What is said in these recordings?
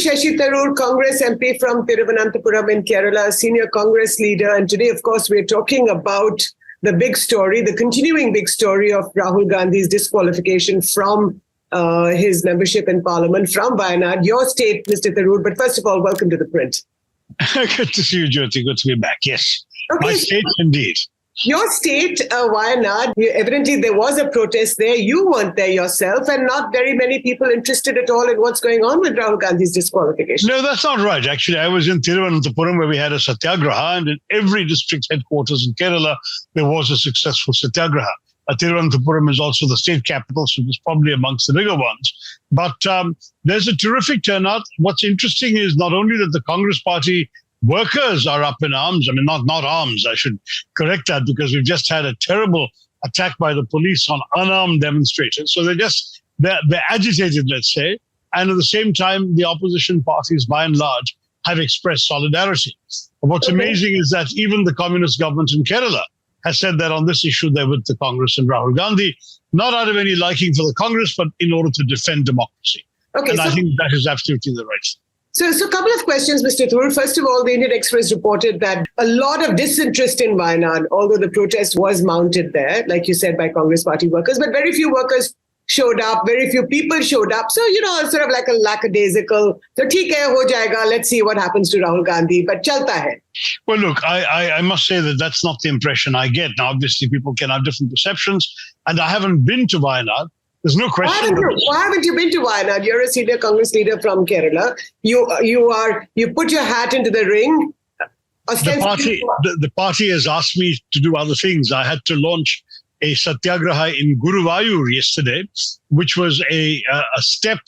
Shashi Tharoor, Congress MP from Thiruvananthapuram in Kerala, senior Congress leader. And today, of course, we're talking about the big story, the continuing big story of Rahul Gandhi's disqualification from his membership in Parliament from Wayanad, your state, Mr. Tharoor. But first of all, welcome to The Print. Good to see you, Jyoti. Good to be back. Yes. Okay. My state, indeed. Your state, Wayanad, evidently there was a protest there. You weren't there yourself, and not very many people interested at all in what's going on with Rahul Gandhi's disqualification. No, that's not right. Actually, I was in Thiruvananthapuram where we had a satyagraha, and in every district headquarters in Kerala, there was a successful satyagraha. Thiruvananthapuram is also the state capital, so it's probably amongst the bigger ones. But there's a terrific turnout. What's interesting is not only that the Congress Party workers are up in arms. I mean, not arms. I should correct that because we've just had a terrible attack by the police on unarmed demonstrators. So they're agitated, let's say. And at the same time, the opposition parties, by and large, have expressed solidarity. What's amazing is that even the communist government in Kerala has said that on this issue, they're with the Congress and Rahul Gandhi, not out of any liking for the Congress, but in order to defend democracy. Okay, and I think that is absolutely the right thing. So a couple of questions, Mr. Tharoor. First of all, the Indian Express reported that a lot of disinterest in Wayanad, although the protest was mounted there, like you said, by Congress Party workers, but very few workers showed up, very few people showed up. So, sort of like a lackadaisical, so theek hai, ho jayega, let's see what happens to Rahul Gandhi, but chalta hai. Well, look, I must say that that's not the impression I get. Now, obviously, people can have different perceptions, and I haven't been to Wayanad. There's no question. Why haven't you been to Wayanad? You're a senior Congress leader from Kerala. You put your hat into the ring. The party has asked me to do other things. I had to launch a satyagraha in Guruvayur yesterday, which was a step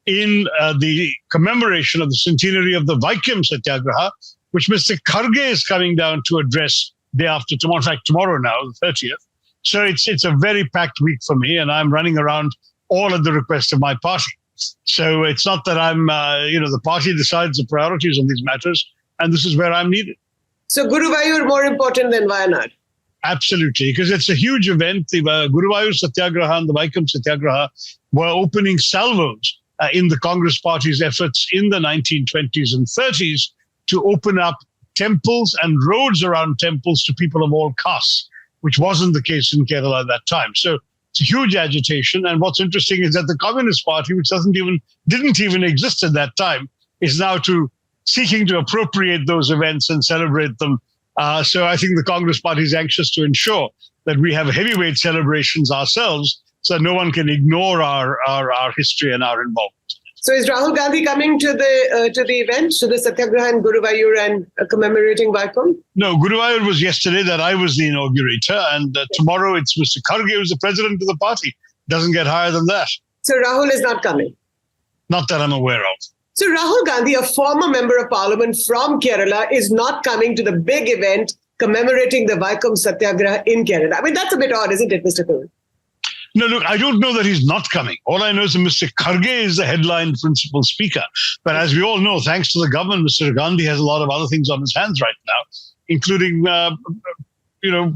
in the commemoration of the centenary of the Vaikam Satyagraha, which Mr. Kharge is coming down to address day after tomorrow. In fact, tomorrow now, the 30th. So it's a very packed week for me, and I'm running around all at the request of my party. So it's not that I'm, the party decides the priorities on these matters, and this is where I'm needed. So Guruvayur more important than Wayanad? Absolutely, because it's a huge event. The Guruvayur Satyagraha and the Vaikam Satyagraha were opening salvos in the Congress Party's efforts in the 1920s and 30s to open up temples and roads around temples to people of all castes, which wasn't the case in Kerala at that time. So it's a huge agitation. And what's interesting is that the Communist Party, which didn't even exist at that time, is now seeking to appropriate those events and celebrate them. So I think the Congress Party is anxious to ensure that we have heavyweight celebrations ourselves, so no one can ignore our history and our involvement. So is Rahul Gandhi coming to the event, to the Satyagraha in Guruvayur and commemorating Vaikam? No, Guruvayur was yesterday that I was the inaugurator, and tomorrow it's Mr. Kharge who's the president of the party. Doesn't get higher than that. So Rahul is not coming? Not that I'm aware of. So Rahul Gandhi, a former member of parliament from Kerala, is not coming to the big event commemorating the Vaikam Satyagraha in Kerala. I mean, that's a bit odd, isn't it, Mr. Tharoor? No, look, I don't know that he's not coming. All I know is that Mr. Kharge is the headline principal speaker. But as we all know, thanks to the government, Mr. Gandhi has a lot of other things on his hands right now, including,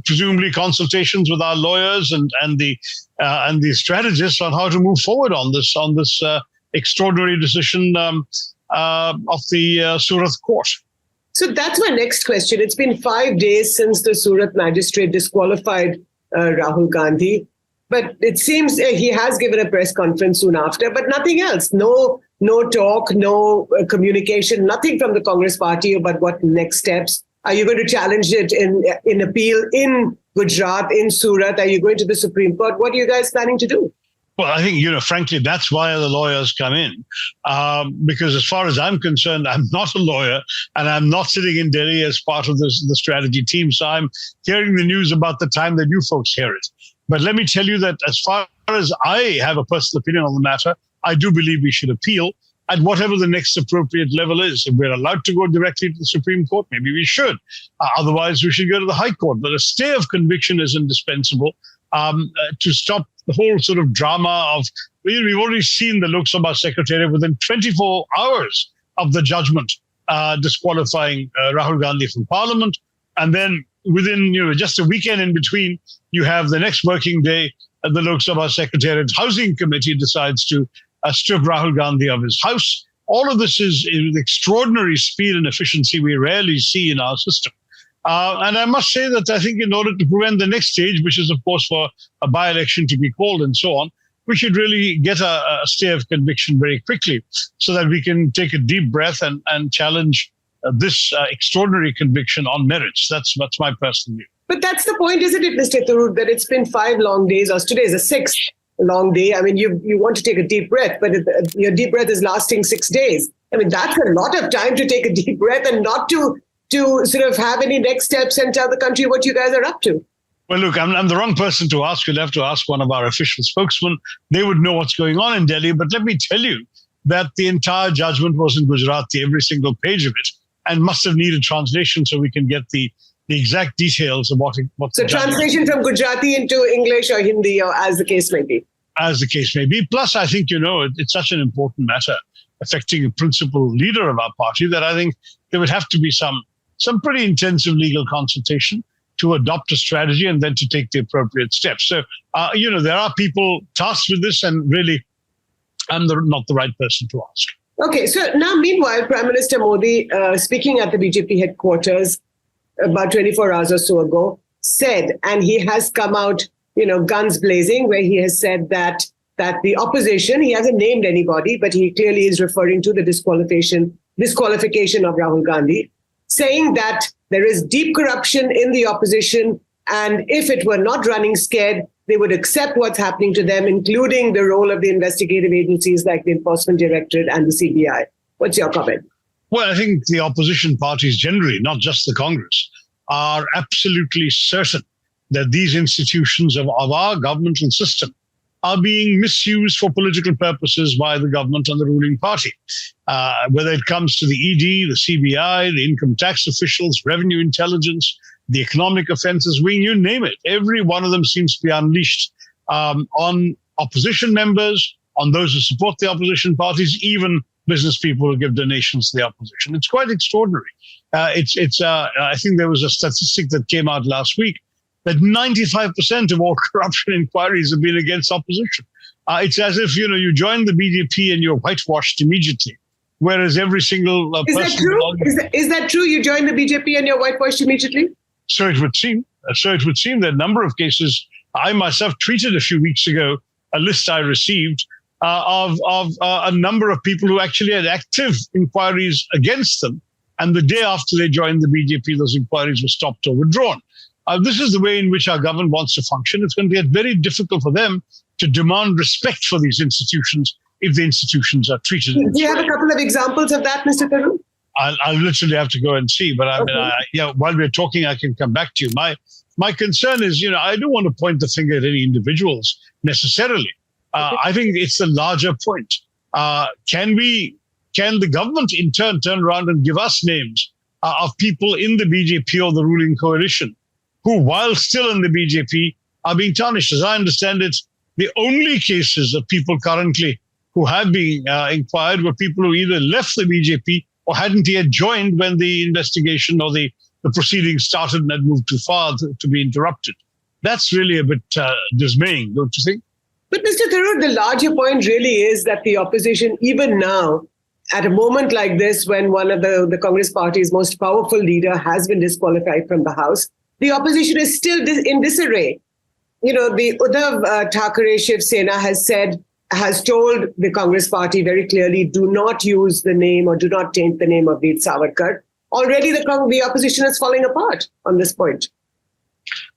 presumably consultations with our lawyers and the strategists on how to move forward on this extraordinary decision of the Surat court. So that's my next question. It's been 5 days since the Surat magistrate disqualified Rahul Gandhi. But it seems he has given a press conference soon after, but nothing else. No talk, no communication, nothing from the Congress Party about what next steps. Are you going to challenge it in appeal in Gujarat, in Surat? Are you going to the Supreme Court? What are you guys planning to do? Well, I think, frankly, that's why the lawyers come in. Because as far as I'm concerned, I'm not a lawyer and I'm not sitting in Delhi as part of the strategy team. So I'm hearing the news about the time that you folks hear it. But let me tell you that as far as I have a personal opinion on the matter, I do believe we should appeal at whatever the next appropriate level is. If we're allowed to go directly to the Supreme Court, maybe we should. Otherwise, we should go to the High Court. But a stay of conviction is indispensable to stop the whole sort of drama of, we've already seen the Lok Sabha Secretariat within 24 hours of the judgment disqualifying Rahul Gandhi from Parliament. And then within just a weekend in between, you have the next working day, the Lok Sabha Secretariat Housing Committee decides to strip Rahul Gandhi of his house. All of this is with extraordinary speed and efficiency we rarely see in our system. And I must say that I think in order to prevent the next stage, which is, of course, for a by-election to be called and so on, we should really get a stay of conviction very quickly so that we can take a deep breath and challenge this extraordinary conviction on merits. That's my personal view. But that's the point, isn't it, Mr. Tharoor, that it's been 5 long days, or today is the 6th long day. I mean, you want to take a deep breath, but your deep breath is lasting 6 days. I mean, that's a lot of time to take a deep breath and not to sort of have any next steps and tell the country what you guys are up to. Well, look, I'm the wrong person to ask. You'll have to ask one of our official spokesmen. They would know what's going on in Delhi. But let me tell you that the entire judgment was in Gujarati, every single page of it, and must have needed translation so we can get the exact details of what's so translation from Gujarati into English or Hindi, or as the case may be. As the case may be. Plus, I think, it's such an important matter affecting a principal leader of our party that I think there would have to be some pretty intensive legal consultation to adopt a strategy and then to take the appropriate steps. So, there are people tasked with this, and really, I'm not the right person to ask. Okay, so now, meanwhile, Prime Minister Modi, speaking at the BJP headquarters about 24 hours or so ago, said, and he has come out, guns blazing, where he has said that the opposition, he hasn't named anybody, but he clearly is referring to the disqualification of Rahul Gandhi, saying that there is deep corruption in the opposition, and if it were not running scared, they would accept what's happening to them, including the role of the investigative agencies like the Enforcement Directorate and the CBI. What's your comment? Well, I think the opposition parties generally, not just the Congress, are absolutely certain that these institutions of our governmental system are being misused for political purposes by the government and the ruling party. Whether it comes to the ED, the CBI, the income tax officials, revenue intelligence, the economic offences wing, you name it. Every one of them seems to be unleashed on opposition members, on those who support the opposition parties, even business people who give donations to the opposition. It's quite extraordinary. I think there was a statistic that came out last week that 95% of all corruption inquiries have been against opposition. It's as if, you join the BJP and you're whitewashed immediately, whereas every single person... Is that true? Is that true? You join the BJP and you're whitewashed immediately? So it would seem. There are a number of cases. I myself tweeted a few weeks ago a list I received of a number of people who actually had active inquiries against them. And the day after they joined the BJP, those inquiries were stopped or withdrawn. This is the way in which our government wants to function. It's going to get very difficult for them to demand respect for these institutions if the institutions are treated. Do you have a couple of examples of that, Mr. Tharoor? I'll literally have to go and see. But while we're talking, I can come back to you. My concern is, I don't want to point the finger at any individuals necessarily. I think it's the larger point. Can the government in turn around and give us names of people in the BJP or the ruling coalition who, while still in the BJP, are being tarnished? As I understand it, the only cases of people currently who have been inquired were people who either left the BJP or hadn't yet joined when the investigation or the proceedings started and had moved too far to be interrupted. That's really a bit dismaying, don't you think? But Mr. Tharoor, the larger point really is that the opposition, even now, at a moment like this, when one of the Congress party's most powerful leader has been disqualified from the House, the opposition is still in disarray. The Uddhav Thackeray Shiv Sena has told the Congress party very clearly, do not use the name or do not taint the name of Veer Savarkar. Already the opposition is falling apart on this point.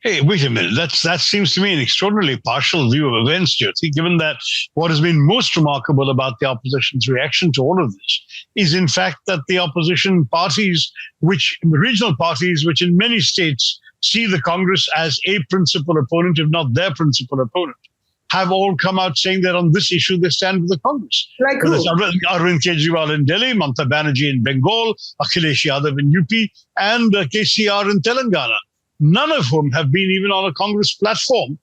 Hey, wait a minute. That seems to me an extraordinarily partial view of events, Jyoti, given that what has been most remarkable about the opposition's reaction to all of this is, in fact, that the opposition parties, regional parties, which in many states see the Congress as a principal opponent, if not their principal opponent, have all come out saying that on this issue they stand with the Congress. Like who? Arvind Kejriwal in Delhi, Mamata Banerjee in Bengal, Akhilesh Yadav in UP, and KCR in Telangana. None of whom have been even on a Congress platform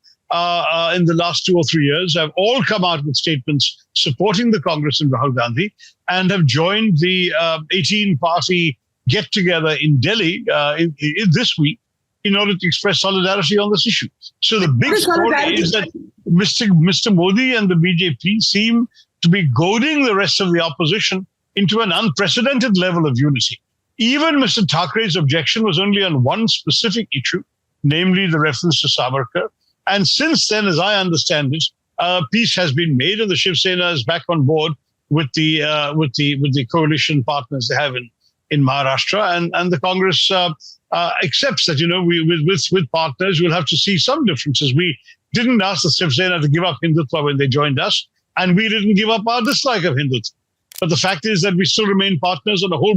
in the last 2 or 3 years, have all come out with statements supporting the Congress and Rahul Gandhi, and have joined the 18-party get-together in Delhi this week in order to express solidarity on this issue. So the big story is that Mr. Modi and the BJP seem to be goading the rest of the opposition into an unprecedented level of unity. Even Mr. Thackeray's objection was only on one specific issue, namely the reference to Savarkar. And since then, as I understand it, peace has been made, and the Shiv Sena is back on board with the coalition partners they have in Maharashtra, and the Congress accepts that with partners we'll have to see some differences. We didn't ask the Shiv Sena to give up Hindutva when they joined us, and we didn't give up our dislike of Hindutva. But the fact is that we still remain partners on a whole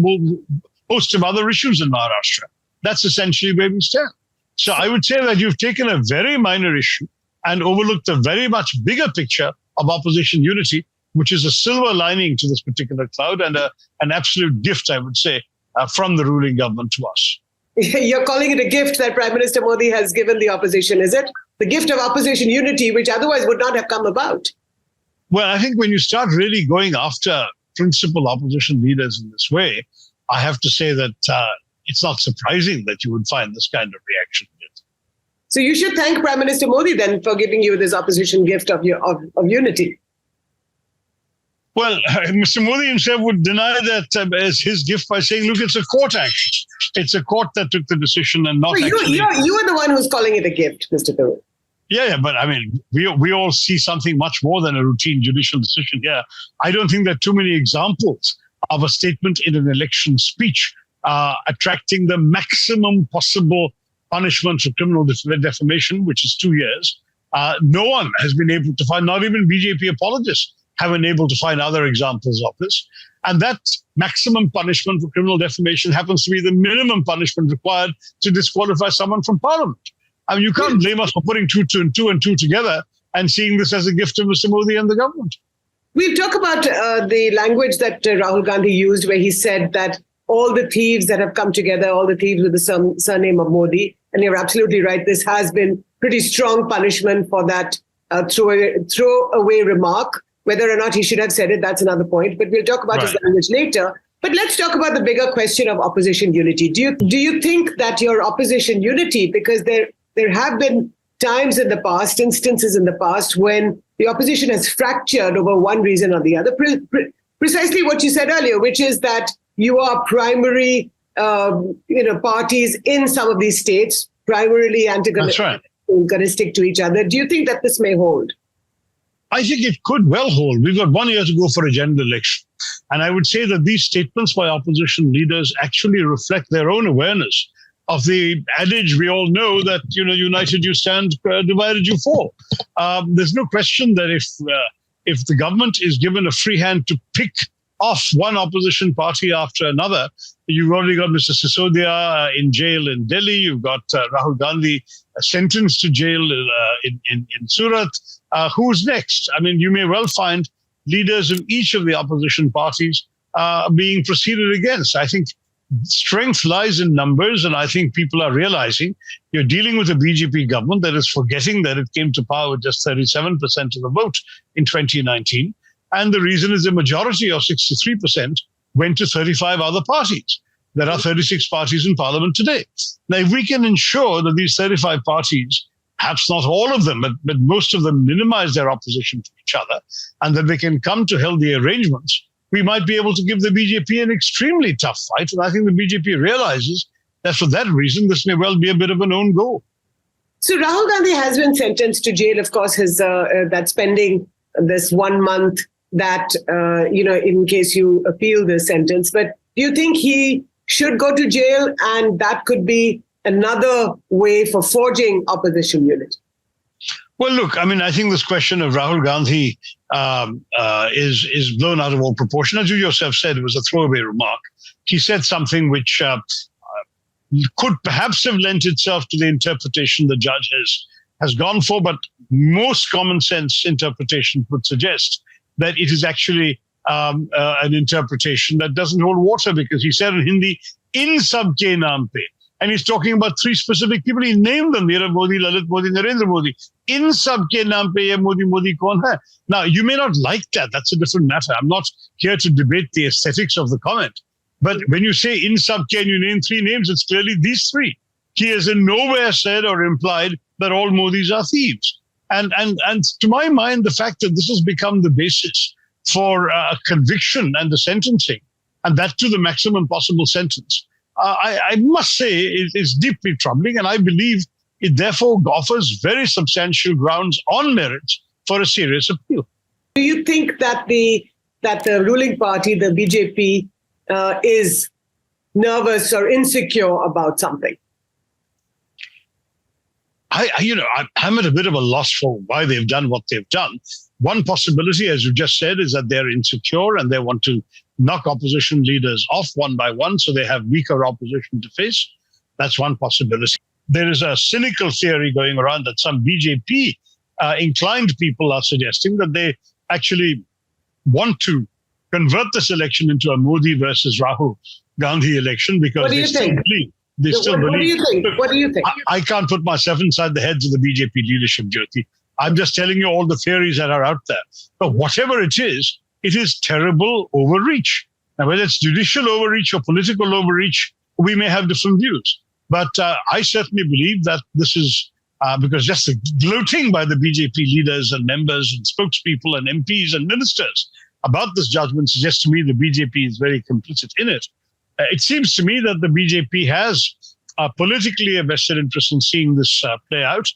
host of other issues in Maharashtra. That's essentially where we stand. So I would say that you've taken a very minor issue and overlooked a very much bigger picture of opposition unity, which is a silver lining to this particular cloud and an absolute gift, I would say, from the ruling government to us. You're calling it a gift that Prime Minister Modi has given the opposition, is it? The gift of opposition unity, which otherwise would not have come about. Well, I think when you start really going after principal opposition leaders in this way, I have to say that it's not surprising that you would find this kind of reaction. So you should thank Prime Minister Modi then for giving you this opposition gift of unity. Well, Mr. Modi himself would deny that as his gift by saying, look, it's a court action. It's a court that took the decision and not actually... You are the one who's calling it a gift, Mr. Tharoor. Yeah, but I mean, we all see something much more than a routine judicial decision here. I don't think there are too many examples of a statement in an election speech attracting the maximum possible punishment for criminal defamation, which is 2 years. No one has been able to find, not even BJP apologists have been able to find other examples of this. And that maximum punishment for criminal defamation happens to be the minimum punishment required to disqualify someone from parliament. I mean, you can't blame us for putting two and two together and seeing this as a gift of Mr. Modi and the government. We'll talk about the language that Rahul Gandhi used, where he said that all the thieves that have come together, all the thieves with the surname of Modi, and you're absolutely right, this has been pretty strong punishment for that throwaway remark. Whether or not he should have said it, that's another point. But we'll talk about his language later. But let's talk about the bigger question of opposition unity. Do you think that your opposition unity, because there have been times in the past, instances in the past, when the opposition has fractured over one reason or the other, precisely what you said earlier, which is that you are primary parties in some of these states, primarily antagonistic to each other. Do you think that this may hold? I think it could well hold. We've got 1 year to go for a general election. And I would say that these statements by opposition leaders actually reflect their own awareness of the adage we all know that, united you stand, divided you fall. There's no question that if the government is given a free hand to pick off one opposition party after another, you've already got Mr. Sisodia in jail in Delhi. You've got Rahul Gandhi sentenced to jail in Surat. Who's next? I mean, you may well find leaders of each of the opposition parties being proceeded against. I think strength lies in numbers, and I think people are realizing you're dealing with a BJP government that is forgetting that it came to power with just 37% of the vote in 2019. And the reason is the majority of 63% went to 35 other parties. There are 36 parties in parliament today. Now, if we can ensure that these 35 parties, perhaps not all of them, but most of them minimize their opposition to each other, and that they can come to healthy arrangements, we might be able to give the BJP an extremely tough fight. And I think the BJP realizes that for that reason, this may well be a bit of an own goal. So Rahul Gandhi has been sentenced to jail. Of course, that's pending this 1 month that, in case you appeal the sentence. But do you think he should go to jail, and that could be another way for forging opposition unity? Well, look, I mean, I think this question of Rahul Gandhi is blown out of all proportion. As you yourself said, it was a throwaway remark. He said something which could perhaps have lent itself to the interpretation the judge has gone for, but most common sense interpretation would suggest that it is actually an interpretation that doesn't hold water, because he said in Hindi, in sabke naam pe. And he's talking about three specific people. He named them, Nirav Modi, Lalit Modi, Narendra Modi. In sabke naam pe ye Modi kaun hai? Now, you may not like that. That's a different matter. I'm not here to debate the aesthetics of the comment. But when you say in sabke and you name three names, it's clearly these three. He has in nowhere said or implied that all Modis are thieves. And to my mind, the fact that this has become the basis for a conviction and the sentencing, and that to the maximum possible sentence, I must say is deeply troubling, and I believe it therefore offers very substantial grounds on merits for a serious appeal. Do you think that the ruling party, the BJP, is nervous or insecure about something? I'm at a bit of a loss for why they've done what they've done. One possibility, as you just said, is that they're insecure and they want to knock opposition leaders off one by one so they have weaker opposition to face. That's one possibility. There is a cynical theory going around that some BJP inclined people are suggesting that they actually want to convert this election into a Modi versus Rahul Gandhi election because they still believe. What do you think? What do you think? I can't put myself inside the heads of the BJP leadership, Jyoti. I'm just telling you all the theories that are out there. But whatever it is terrible overreach. Now, whether it's judicial overreach or political overreach, we may have different views. But I certainly believe that this is because just the gloating by the BJP leaders and members and spokespeople and MPs and ministers about this judgment suggests to me the BJP is very complicit in it. It seems to me that the BJP has politically a vested interest in seeing this play out.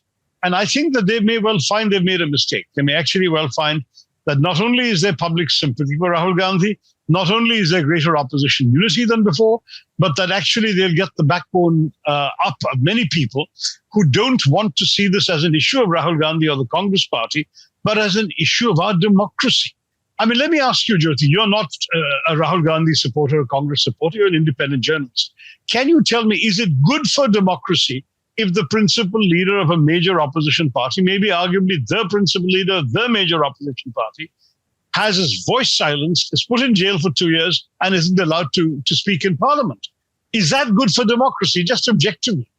And I think that they may well find they've made a mistake. They may actually well find that not only is there public sympathy for Rahul Gandhi, not only is there greater opposition unity than before, but that actually they'll get the backbone up of many people who don't want to see this as an issue of Rahul Gandhi or the Congress party, but as an issue of our democracy. I mean, let me ask you, Jyoti, you're not a Rahul Gandhi supporter, a Congress supporter, you're an independent journalist. Can you tell me, is it good for democracy if the principal leader of a major opposition party, maybe arguably the principal leader of the major opposition party, has his voice silenced, is put in jail for 2 years, and isn't allowed to speak in parliament? Is that good for democracy? Just objectively.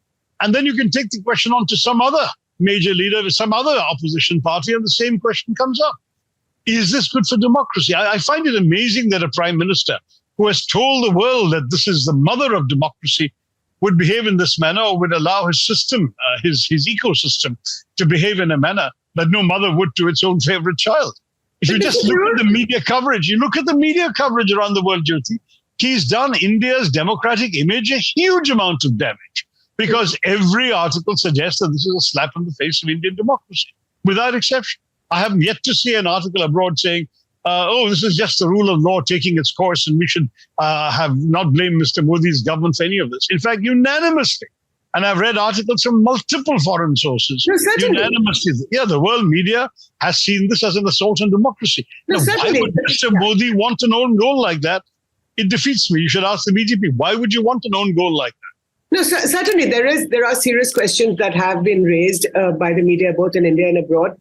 And then you can take the question on to some other major leader with some other opposition party, and the same question comes up. Is this good for democracy? I find it amazing that a prime minister who has told the world that this is the mother of democracy would behave in this manner, or would allow his system, his ecosystem, to behave in a manner that no mother would to its own favorite child. If you just look at the media coverage, you look at the media coverage around the world, Jyoti, he's done India's democratic image a huge amount of damage, because every article suggests that this is a slap in the face of Indian democracy, without exception. I haven't yet to see an article abroad saying, this is just the rule of law taking its course and we should have not blame Mr. Modi's government for any of this. In fact, unanimously, and I've read articles from multiple foreign sources, unanimously, the world media has seen this as an assault on democracy. Now, why would Mr. Modi want an own goal like that? It defeats me. You should ask the BJP, why would you want an own goal like that? No, certainly there are serious questions that have been raised by the media, both in India and abroad.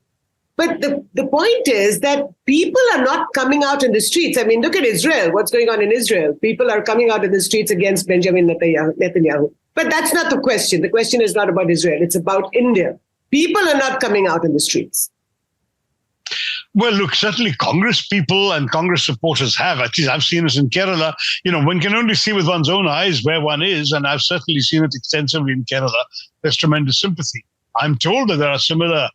But the point is that people are not coming out in the streets. I mean, look at Israel. What's going on in Israel? People are coming out in the streets against Benjamin Netanyahu. But that's not the question. The question is not about Israel. It's about India. People are not coming out in the streets. Well, look, certainly Congress people and Congress supporters have. At least I've seen it in Kerala. One can only see with one's own eyes where one is, and I've certainly seen it extensively in Kerala. There's tremendous sympathy. I'm told that there are similar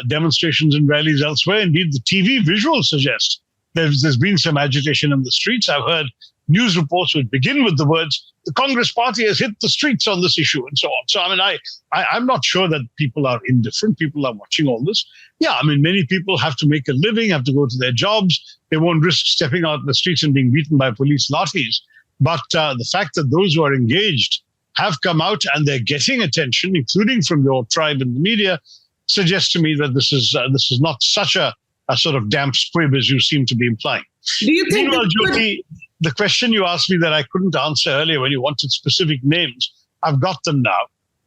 demonstrations and rallies elsewhere. Indeed, the TV visuals suggest there's been some agitation in the streets. I've heard news reports which begin with the words, the Congress party has hit the streets on this issue and so on. So, I mean, I'm not sure that people are indifferent. People are watching all this. Yeah, I mean, many people have to make a living, have to go to their jobs. They won't risk stepping out in the streets and being beaten by police lathis. But the fact that those who are engaged have come out and they're getting attention, including from your tribe and the media, suggests to me that this is not such a sort of damp squib as you seem to be implying. Do you think? Meanwhile, Jyoti, the question you asked me that I couldn't answer earlier when you wanted specific names, I've got them now.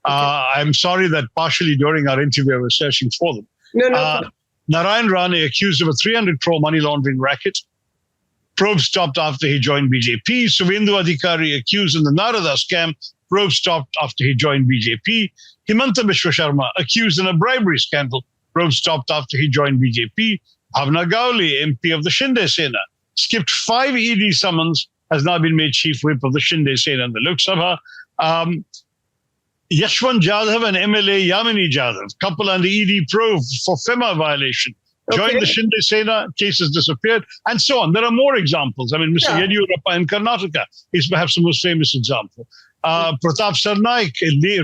Okay. I'm sorry that partially during our interview I was searching for them. No. Narayan Rane accused of a 300 crore money laundering racket. Probe stopped after he joined BJP. Suvendu Adhikari accused in the Narada scam. Probe stopped after he joined BJP. Himanta Biswa Sharma accused in a bribery scandal. Probe stopped after he joined BJP. Bhavna Gauli, MP of the Shinde Sena, skipped 5 ED summons, has now been made chief whip of the Shinde Sena in the Lok Sabha. Yashwant Jadhav and MLA Yamini Jadhav, couple under ED probe for FEMA violation joined the Shinde Sena, case has disappeared, and so on. There are more examples. I mean, Mr. Yediyurappa in Karnataka is perhaps the most famous example. Pratap Sarnaik,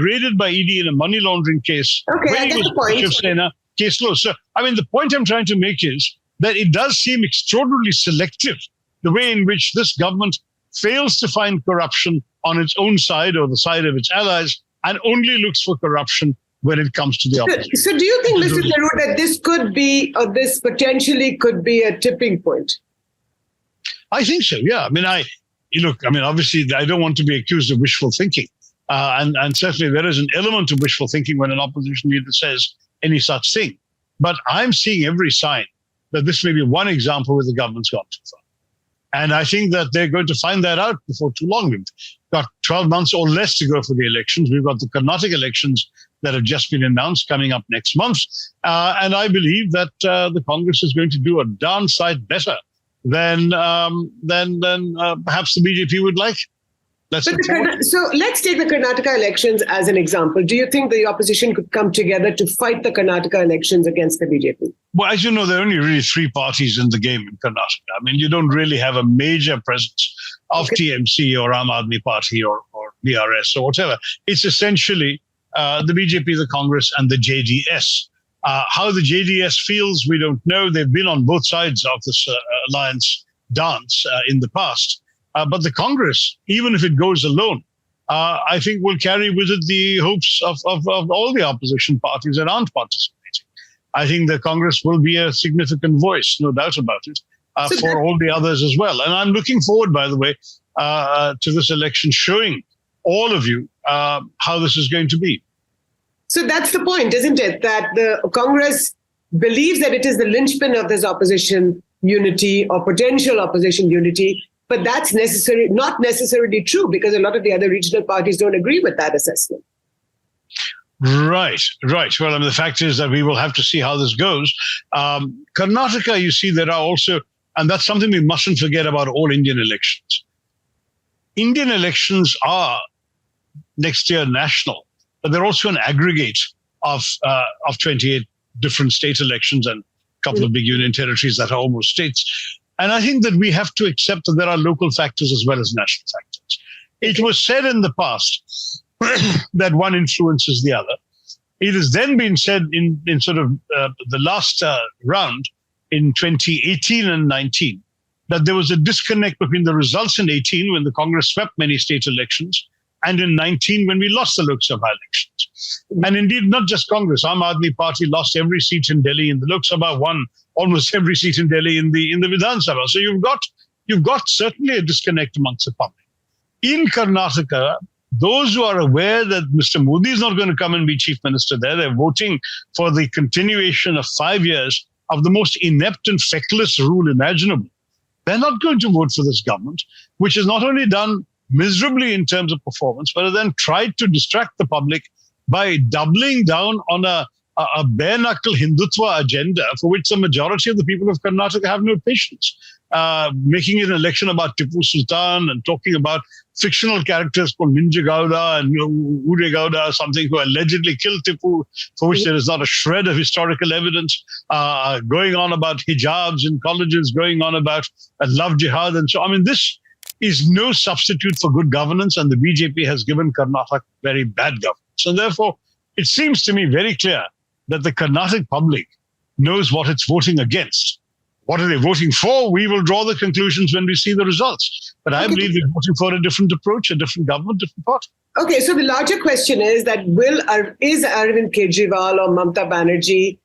raided by ED in a money laundering case. Okay, I get the point. Shiv Sena, case closed. So, I mean, the point I'm trying to make is that it does seem extraordinarily selective, the way in which this government fails to find corruption on its own side or the side of its allies and only looks for corruption when it comes to the opposition. So do you think, Mr. Tharoor, that this could be, or this potentially could be a tipping point? I think so, yeah. I mean, obviously, I don't want to be accused of wishful thinking. And certainly there is an element of wishful thinking when an opposition leader says any such thing. But I'm seeing every sign that this may be one example where the government's gone too far. And I think that they're going to find that out before too long. We've got 12 months or less to go for the elections. We've got the Karnataka elections that have just been announced coming up next month. And I believe that the Congress is going to do a darn sight better than perhaps the BJP would like. So let's take the Karnataka elections as an example. Do you think the opposition could come together to fight the Karnataka elections against the BJP? Well, as you know, there are only really three parties in the game in Karnataka. I mean, you don't really have a major presence of TMC or Aam Aadmi Party or BRS or whatever. It's essentially the BJP, the Congress, and the JDS. How the JDS feels, we don't know. They've been on both sides of this alliance dance in the past. But the Congress, even if it goes alone, I think will carry with it the hopes of all the opposition parties that aren't participating. I think the Congress will be a significant voice, no doubt about it, for all the others as well. And I'm looking forward, by the way, to this election showing all of you how this is going to be. So that's the point, isn't it? That the Congress believes that it is the linchpin of this opposition unity or potential opposition unity. But that's not necessarily true, because a lot of the other regional parties don't agree with that assessment. Right. Well, I mean, the fact is that we will have to see how this goes. Karnataka, you see, there are also, and that's something we mustn't forget about all Indian elections. Indian elections are next year national, but they're also an aggregate of 28 different state elections and a couple of big union territories that are almost states. And I think that we have to accept that there are local factors as well as national factors. It was said in the past that one influences the other. It has then been said in sort of the last round in 2018 and 19 that there was a disconnect between the results in 18 when the Congress swept many state elections and in 19 when we lost the Lok Sabha elections. And indeed, not just Congress. Aam Aadmi Party lost every seat in Delhi in the Lok Sabha, won almost every seat in Delhi in the Vidhan Sabha. So you've got certainly a disconnect amongst the public. In Karnataka, those who are aware that Mr. Modi is not going to come and be chief minister there, they're voting for the continuation of 5 years of the most inept and feckless rule imaginable. They're not going to vote for this government, which has not only done miserably in terms of performance, but then tried to distract the public by doubling down on a bare-knuckle Hindutva agenda for which the majority of the people of Karnataka have no patience. Making an election about Tipu Sultan and talking about fictional characters called Ninja Gowda and Ude Gowda, something who allegedly killed Tipu, for which there is not a shred of historical evidence, going on about hijabs in colleges, going on about love jihad and so on. I mean, this is no substitute for good governance, and the BJP has given Karnataka very bad governance. And therefore, it seems to me very clear that the Karnataka public knows what it's voting against. What are they voting for? We will draw the conclusions when we see the results. But I believe they're voting for a different approach, a different government, different party. Okay, so the larger question is that is Arvind Kejriwal or Mamata Banerjee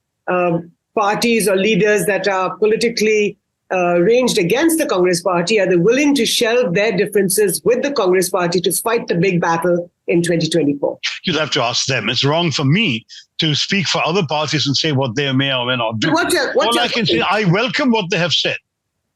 parties or leaders that are politically ranged against the Congress party, are they willing to shelve their differences with the Congress party to fight the big battle in 2024? You'll have to ask them. It's wrong for me to speak for other parties and say what they may or may not do. All I can say, I welcome what they have said.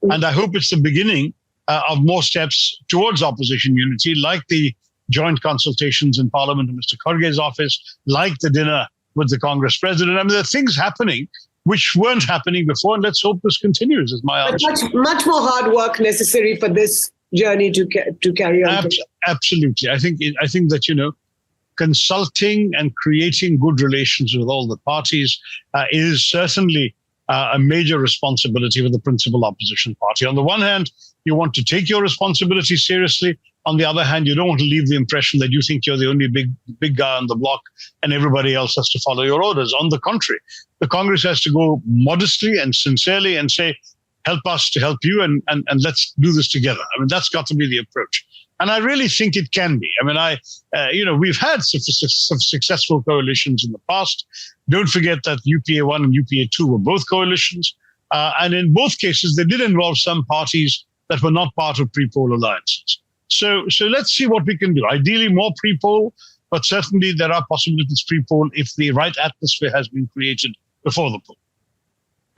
And I hope it's the beginning of more steps towards opposition unity, like the joint consultations in Parliament in Mr. Kharge's office, like the dinner with the Congress president. I mean, there are things happening which weren't happening before, and let's hope this continues, is my answer. Much more hard work necessary for this journey to carry on. Absolutely. I think that, consulting and creating good relations with all the parties is certainly a major responsibility with the principal opposition party. On the one hand, you want to take your responsibility seriously. On the other hand, you don't want to leave the impression that you think you're the only big guy on the block and everybody else has to follow your orders. On the contrary, the Congress has to go modestly and sincerely and say, help us to help you and let's do this together. I mean, that's got to be the approach. And I really think it can be. I mean, we've had some successful coalitions in the past. Don't forget that UPA 1 and UPA 2 were both coalitions. And in both cases, they did involve some parties that were not part of pre-poll alliances. So let's see what we can do. Ideally, more pre-poll, but certainly there are possibilities pre-poll if the right atmosphere has been created before the poll.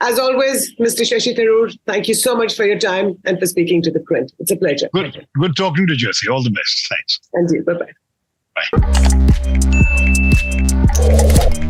As always, Mr. Shashi Tharoor, thank you so much for your time and for speaking to The Print. It's a pleasure. Good talking to Jyoti. All the best. Thanks. And you. Bye-bye. Bye.